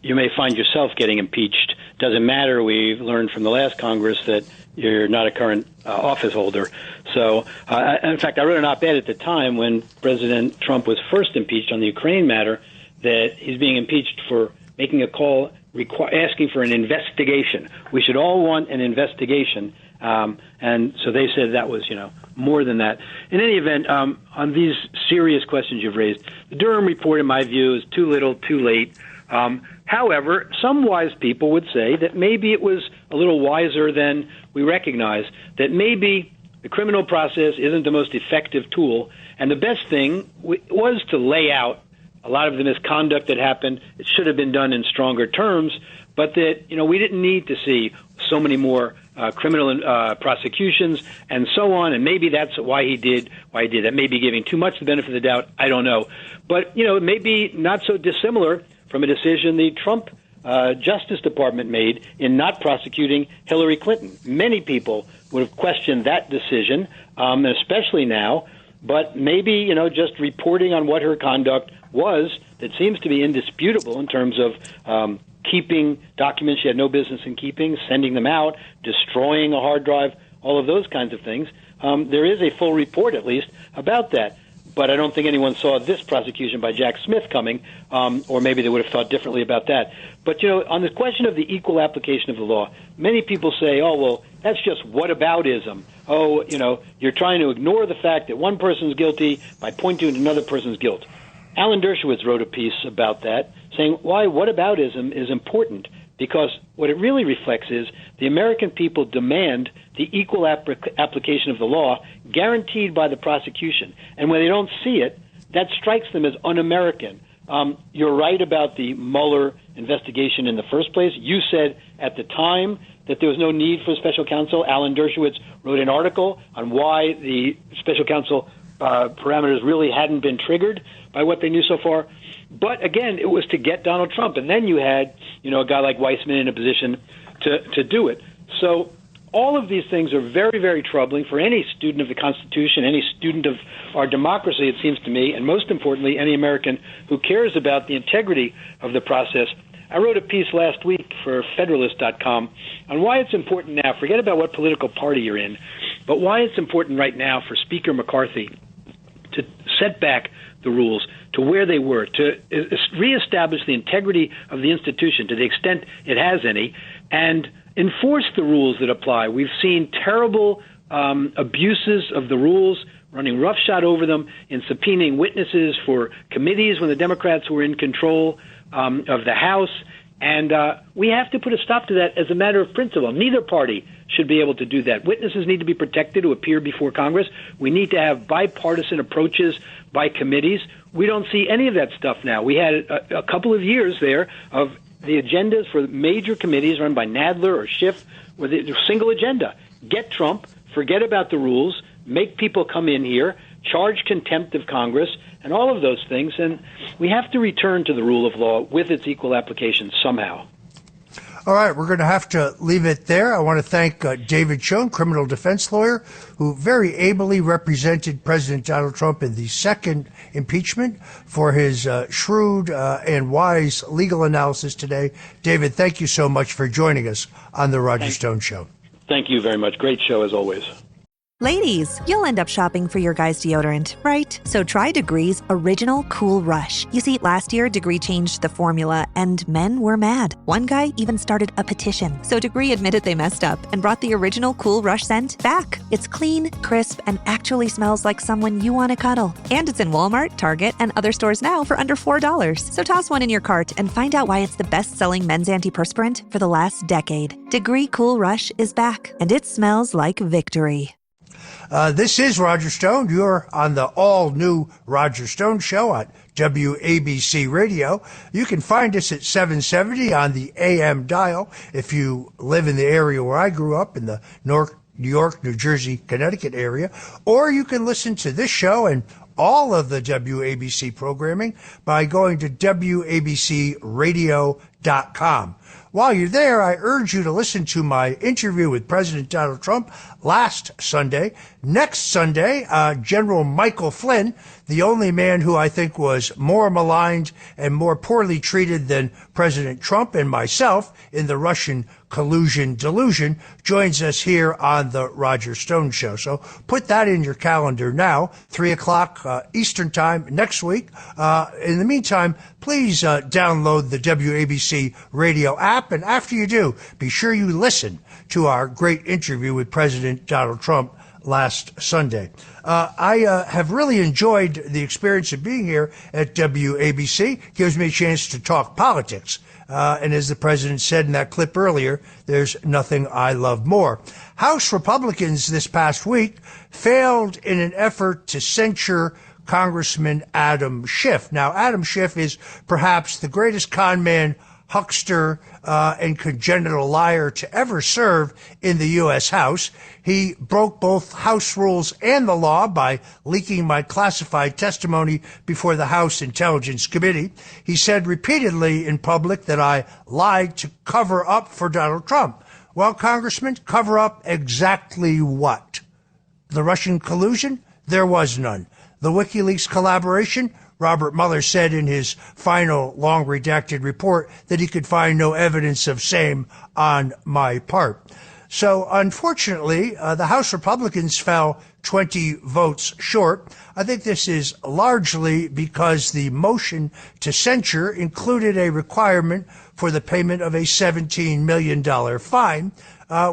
you may find yourself getting impeached. Doesn't matter. We've learned from the last Congress that you're not a current office holder. So, in fact, I wrote an op-ed at the time when President Trump was first impeached on the Ukraine matter that he's being impeached for making a call asking for an investigation. We should all want an investigation. And so they said that was, more than that. In any event, on these serious questions you've raised, the Durham report, in my view, is too little, too late. However, some wise people would say that maybe it was a little wiser than we recognize, that maybe the criminal process isn't the most effective tool, and the best thing was to lay out a lot of the misconduct that happened. It should have been done in stronger terms, but that, we didn't need to see so many more criminal prosecutions and so on, and maybe that's why he did that. Maybe giving too much the benefit of the doubt, I don't know. But, it may be not so dissimilar from a decision the Trump Justice Department made in not prosecuting Hillary Clinton. Many people would have questioned that decision, especially now, but maybe, just reporting on what her conduct was that seems to be indisputable in terms of keeping documents she had no business in keeping, sending them out, destroying a hard drive, all of those kinds of things. There is a full report, at least, about that. But I don't think anyone saw this prosecution by Jack Smith coming, or maybe they would have thought differently about that. But, on the question of the equal application of the law, many people say, oh, well, that's just whataboutism. Oh, you're trying to ignore the fact that one person's guilty by pointing to another person's guilt. Alan Dershowitz wrote a piece about that, saying why whataboutism is important, because what it really reflects is the American people demand the equal application of the law guaranteed by the prosecution. And when they don't see it, that strikes them as un-American. You're right about the Mueller investigation in the first place. You said at the time that there was no need for a special counsel. Alan Dershowitz wrote an article on why the special counsel parameters really hadn't been triggered by what they knew so far. But again, it was to get Donald Trump. And then you had, a guy like Weissman in a position to do it. So all of these things are very, very troubling for any student of the Constitution, any student of our democracy, it seems to me, and most importantly, any American who cares about the integrity of the process. I wrote a piece last week for Federalist.com on why it's important now, forget about what political party you're in, but why it's important right now for Speaker McCarthy to set back the rules to where they were, to reestablish the integrity of the institution to the extent it has any, and enforce the rules that apply. We've seen terrible abuses of the rules, running roughshod over them in subpoenaing witnesses for committees when the Democrats were in control of the House. And we have to put a stop to that as a matter of principle. Neither party should be able to do that. Witnesses need to be protected who appear before Congress. We need to have bipartisan approaches by committees. We don't see any of that stuff now. We had a couple of years there of the agendas for major committees run by Nadler or Schiff with a single agenda. Get Trump, forget about the rules, make people come in here, charge contempt of Congress, and all of those things. And we have to return to the rule of law with its equal application somehow. All right, we're going to have to leave it there. I want to thank David Schoen, criminal defense lawyer, who very ably represented President Donald Trump in the second impeachment, for his shrewd and wise legal analysis today. David, thank you so much for joining us on The Roger Stone Show. Thank you very much. Great show as always. Ladies, you'll end up shopping for your guy's deodorant, right? So try Degree's Original Cool Rush. You see, last year, Degree changed the formula, and men were mad. One guy even started a petition. So Degree admitted they messed up and brought the Original Cool Rush scent back. It's clean, crisp, and actually smells like someone you want to cuddle. And it's in Walmart, Target, and other stores now for under $4. So toss one in your cart and find out why it's the best-selling men's antiperspirant for the last decade. Degree Cool Rush is back, and it smells like victory. This is Roger Stone. You're on the all-new Roger Stone Show on WABC Radio. You can find us at 770 on the AM dial if you live in the area where I grew up, in the New York, New Jersey, Connecticut area. Or you can listen to this show and all of the WABC programming by going to WABCRadio.com. While you're there, I urge you to listen to my interview with President Donald Trump last Sunday. Next Sunday, General Michael Flynn, the only man who I think was more maligned and more poorly treated than President Trump and myself in the Russian collusion delusion, joins us here on the Roger Stone Show. So put that in your calendar now, 3 o'clock Eastern Time next week. In the meantime, please download the WABC radio app. And after you do, be sure you listen to our great interview with President Donald Trump last Sunday. I have really enjoyed the experience of being here at WABC. Gives me a chance to talk politics. And as the president said in that clip earlier, there's nothing I love more. House Republicans this past week failed in an effort to censure Congressman Adam Schiff. Now, Adam Schiff is perhaps the greatest con man, huckster, and congenital liar to ever serve in the U.S. House. He broke both House rules and the law by leaking my classified testimony before the House Intelligence Committee. He said repeatedly in public that I lied to cover up for Donald Trump. Well, Congressman, cover up exactly what? The Russian collusion? There was none. The WikiLeaks collaboration? Robert Mueller said in his final long redacted report that he could find no evidence of same on my part. So unfortunately, the House Republicans fell 20 votes short. I think this is largely because the motion to censure included a requirement for the payment of a $17 million fine,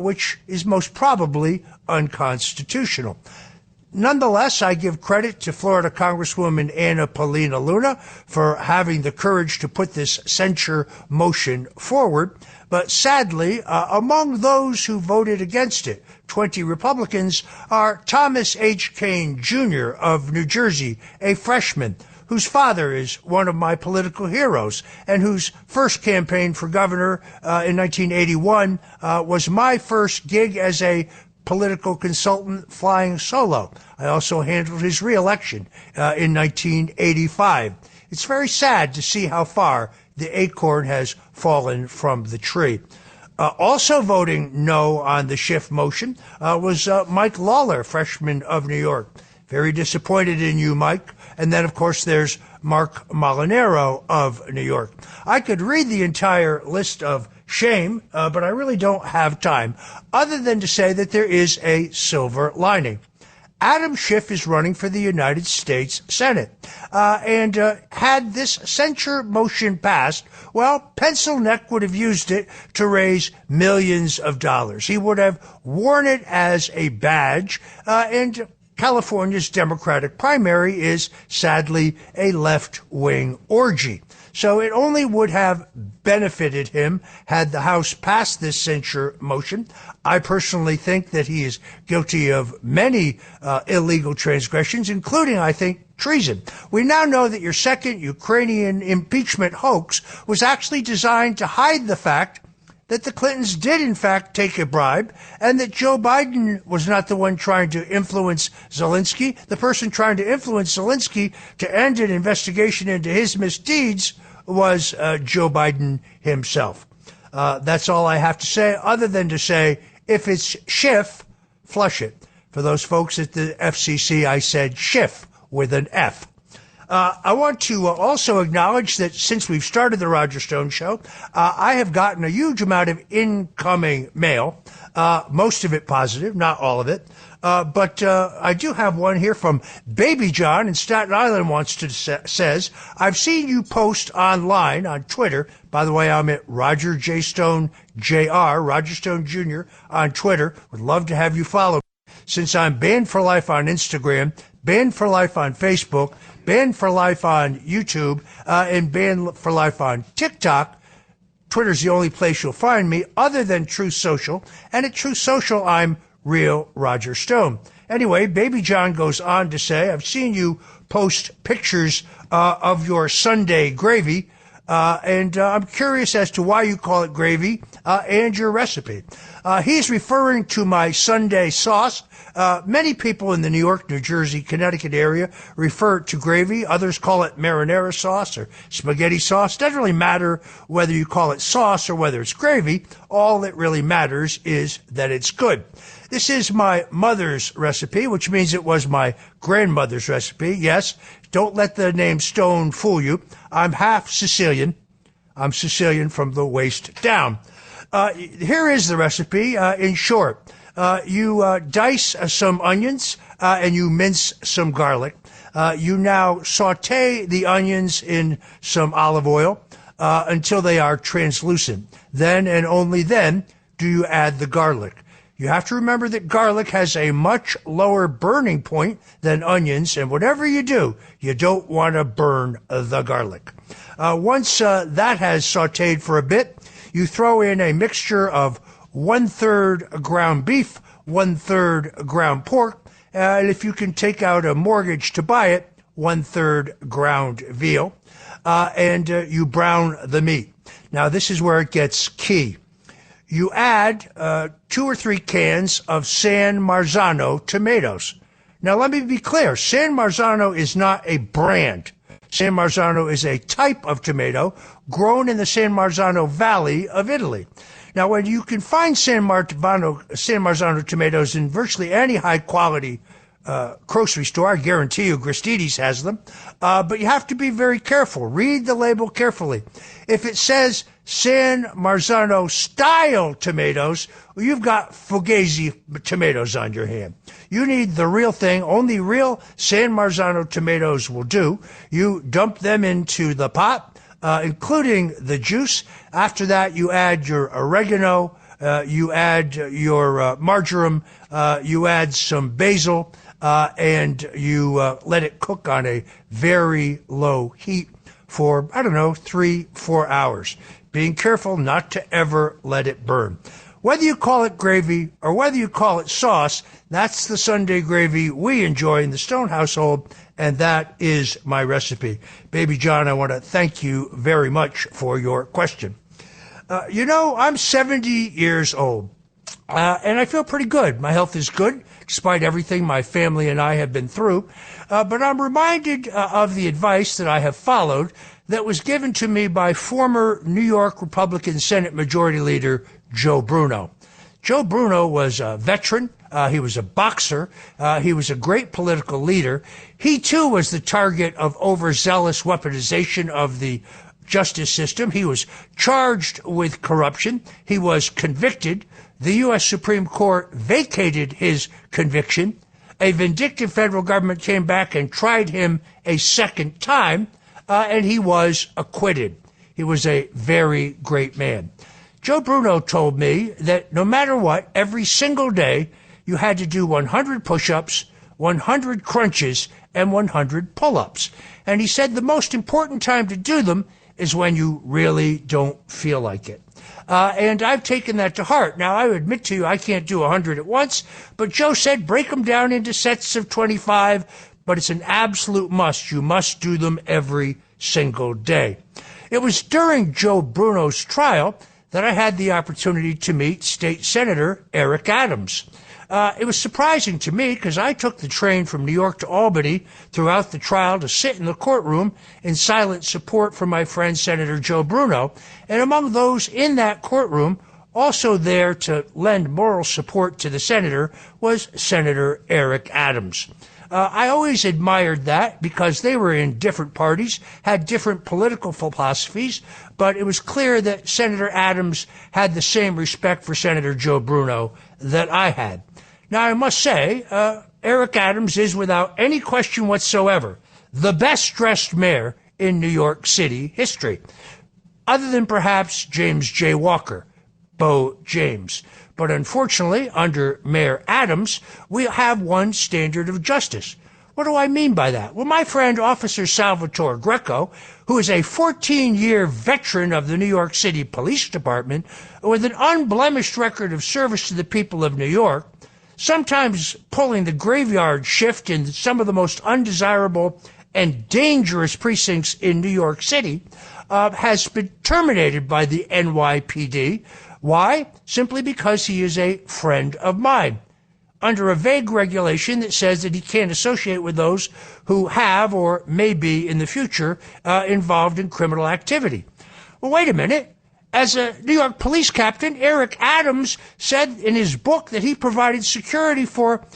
which is most probably unconstitutional. Nonetheless, I give credit to Florida Congresswoman Anna Paulina Luna for having the courage to put this censure motion forward. But sadly, among those who voted against it, 20 Republicans, are Thomas H. Kane Jr. of New Jersey, a freshman whose father is one of my political heroes and whose first campaign for governor in 1981 was my first gig as a political consultant flying solo. I also handled his reelection in 1985. It's very sad to see how far the acorn has fallen from the tree. Also voting no on the Schiff motion was Mike Lawler, freshman of New York. Very disappointed in you, Mike. And then, of course, there's Mark Molinaro of New York. I could read the entire list of shame, but I really don't have time, other than to say that there is a silver lining. Adam Schiff is running for the United States Senate. And had this censure motion passed, well, Pencil Neck would have used it to raise millions of dollars. He would have worn it as a badge, and California's Democratic primary is sadly a left-wing orgy. So it only would have benefited him had the House passed this censure motion. I personally think that he is guilty of many illegal transgressions, including, I think, treason. We now know that your second Ukrainian impeachment hoax was actually designed to hide the fact that the Clintons did, in fact, take a bribe, and that Joe Biden was not the one trying to influence Zelensky. The person trying to influence Zelensky to end an investigation into his misdeeds was Joe Biden himself. That's all I have to say, other than to say, if it's Schiff, flush it. For those folks at the FCC, I said Schiff with an F. I want to also acknowledge that since we've started the Roger Stone Show, I have gotten a huge amount of incoming mail, most of it positive, not all of it. But I do have one here from Baby John in Staten Island says, I've seen you post online on Twitter. By the way, I'm at Roger J. Stone Jr., Roger Stone Jr. on Twitter. Would love to have you follow me. Since I'm banned for life on Instagram, banned for life on Facebook, banned for life on YouTube, and banned for life on TikTok, Twitter's the only place you'll find me other than Truth Social. And at Truth Social, I'm Real Roger Stone. Anyway, Baby John goes on to say, I've seen you post pictures of your Sunday gravy, and I'm curious as to why you call it gravy and your recipe. He's referring to my Sunday sauce. Many people in the New York, New Jersey, Connecticut area refer to gravy. Others call it marinara sauce or spaghetti sauce. Doesn't really matter whether you call it sauce or whether it's gravy. All that really matters is that it's good. This is my mother's recipe, which means it was my grandmother's recipe. Yes, don't let the name Stone fool you. I'm half Sicilian. I'm Sicilian from the waist down. Here is the recipe in short. You dice some onions and you mince some garlic. You now saute the onions in some olive oil until they are translucent. Then and only then do you add the garlic. You have to remember that garlic has a much lower burning point than onions, and whatever you do, you don't want to burn the garlic. Once that has sauteed for a bit, you throw in a mixture of 1/3 ground beef, 1/3 ground pork, and if you can take out a mortgage to buy it, 1/3 ground veal, and you brown the meat. Now, this is where it gets key. You add 2 or 3 cans of San Marzano tomatoes. Now, let me be clear. San Marzano is not a brand. San Marzano is a type of tomato grown in the San Marzano Valley of Italy. Now, when you can find San Marzano tomatoes in virtually any high-quality grocery store, I guarantee you Gristides has them, but you have to be very careful. Read the label carefully. If it says San Marzano style tomatoes, well, you've got Fugazi tomatoes on your hand. You need the real thing. Only real San Marzano tomatoes will do. You dump them into the pot, including the juice. After that, you add your oregano, You add your marjoram, you add some basil, and you let it cook on a very low heat for, 3-4 hours. Being careful not to ever let it burn. Whether you call it gravy or whether you call it sauce, that's the Sunday gravy we enjoy in the Stone household, and that is my recipe. Baby John, I want to thank you very much for your question. I'm 70 years old, and I feel pretty good. My health is good, despite everything my family and I have been through. But I'm reminded of the advice that I have followed that was given to me by former New York Republican Senate Majority Leader Joe Bruno. Joe Bruno was a veteran. He was a boxer. He was a great political leader. He, too, was the target of overzealous weaponization of the justice system. He was charged with corruption. He was convicted. The U.S. Supreme Court vacated his conviction. A vindictive federal government came back and tried him a second time, and he was acquitted. He was a very great man. Joe Bruno told me that no matter what, every single day you had to do 100 push-ups, 100 crunches, and 100 pull-ups. And he said the most important time to do them is when you really don't feel like it. And I've taken that to heart. Now, I admit to you, I can't do 100 at once, but Joe said break them down into sets of 25, but it's an absolute must. You must do them every single day. It was during Joe Bruno's trial that I had the opportunity to meet State Senator Eric Adams. It was surprising to me because I took the train from New York to Albany throughout the trial to sit in the courtroom in silent support for my friend Senator Joe Bruno. And among those in that courtroom, also there to lend moral support to the senator, was Senator Eric Adams. I always admired that because they were in different parties, had different political philosophies, but it was clear that Senator Adams had the same respect for Senator Joe Bruno that I had. Now, I must say, Eric Adams is, without any question whatsoever, the best-dressed mayor in New York City history, other than perhaps James J. Walker, Bo James. But unfortunately, under Mayor Adams, we have one standard of justice. What do I mean by that? Well, my friend Officer Salvatore Greco, who is a 14-year veteran of the New York City Police Department with an unblemished record of service to the people of New York, sometimes pulling the graveyard shift in some of the most undesirable and dangerous precincts in New York City, has been terminated by the NYPD. Why? Simply because he is a friend of mine, under a vague regulation that says that he can't associate with those who have or may be in the future involved in criminal activity. Well, wait a minute. As a New York police captain, Eric Adams said in his book that he provided security for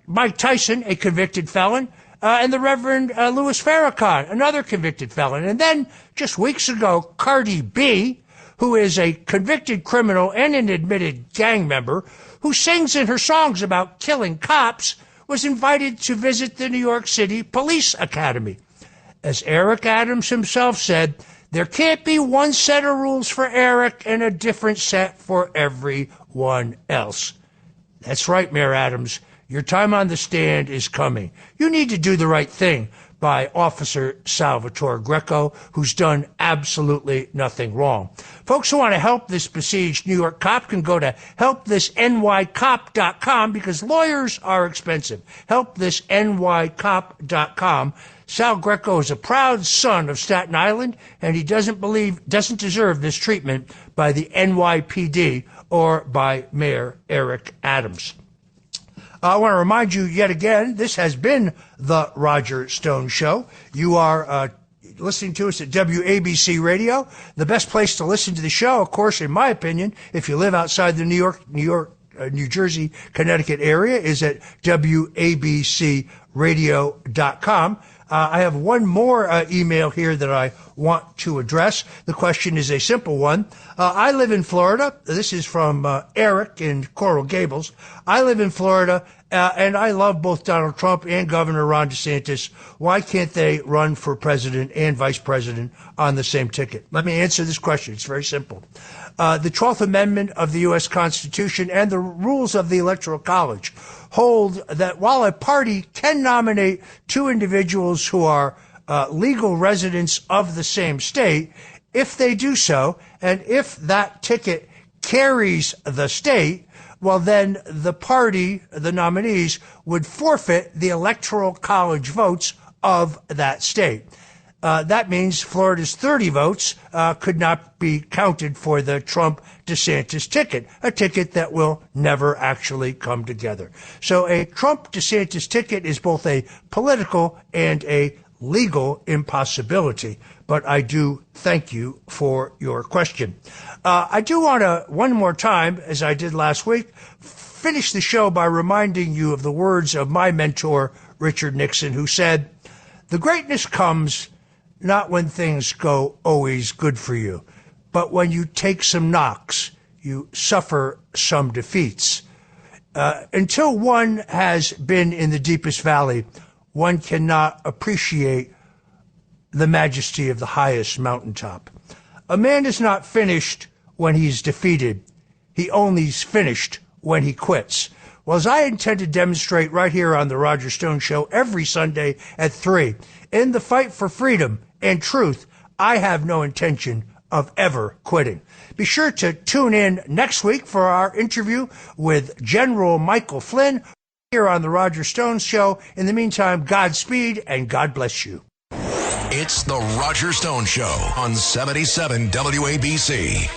Mike Tyson, a convicted felon, and the Reverend Louis Farrakhan, another convicted felon. And then, just weeks ago, Cardi B, who is a convicted criminal and an admitted gang member, who sings in her songs about killing cops, was invited to visit the New York City Police Academy. As Eric Adams himself said, there can't be one set of rules for Eric and a different set for everyone else. That's right, Mayor Adams. Your time on the stand is coming. You need to do the right thing by Officer Salvatore Greco, who's done absolutely nothing wrong. Folks who want to help this besieged New York cop can go to helpthisnycop.com because lawyers are expensive. Helpthisnycop.com. Sal Greco is a proud son of Staten Island, and he doesn't deserve this treatment by the NYPD or by Mayor Eric Adams. I want to remind you yet again, this has been The Roger Stone Show. You are listening to us at WABC Radio, the best place to listen to the show, of course, in my opinion, if you live outside the New Jersey, Connecticut area, is at WABCradio.com. I have one more email here that I want to address. The question is a simple one. I live in Florida. This is from Eric in Coral Gables. I live in Florida, And I love both Donald Trump and Governor Ron DeSantis. Why can't they run for president and vice president on the same ticket? Let me answer this question. It's very simple. The 12th Amendment of the U.S. Constitution and the rules of the Electoral College hold that while a party can nominate two individuals who are legal residents of the same state, if they do so, and if that ticket carries the state, well, then the party, the nominees, would forfeit the Electoral College votes of that state. That means Florida's 30 votes could not be counted for the Trump-DeSantis ticket, a ticket that will never actually come together. So a Trump-DeSantis ticket is both a political and a legal impossibility. But I do thank you for your question. I do want to, one more time, as I did last week, finish the show by reminding you of the words of my mentor, Richard Nixon, who said, "The greatness comes not when things go always good for you, but when you take some knocks, you suffer some defeats. Until one has been in the deepest valley, one cannot appreciate the majesty of the highest mountaintop. A man is not finished when he's defeated. He only's finished when he quits." Well, as I intend to demonstrate right here on the Roger Stone Show every Sunday at 3, in the fight for freedom and truth, I have no intention of ever quitting. Be sure to tune in next week for our interview with General Michael Flynn here on the Roger Stone Show. In the meantime, Godspeed and God bless you. It's the Roger Stone Show on 77 WABC.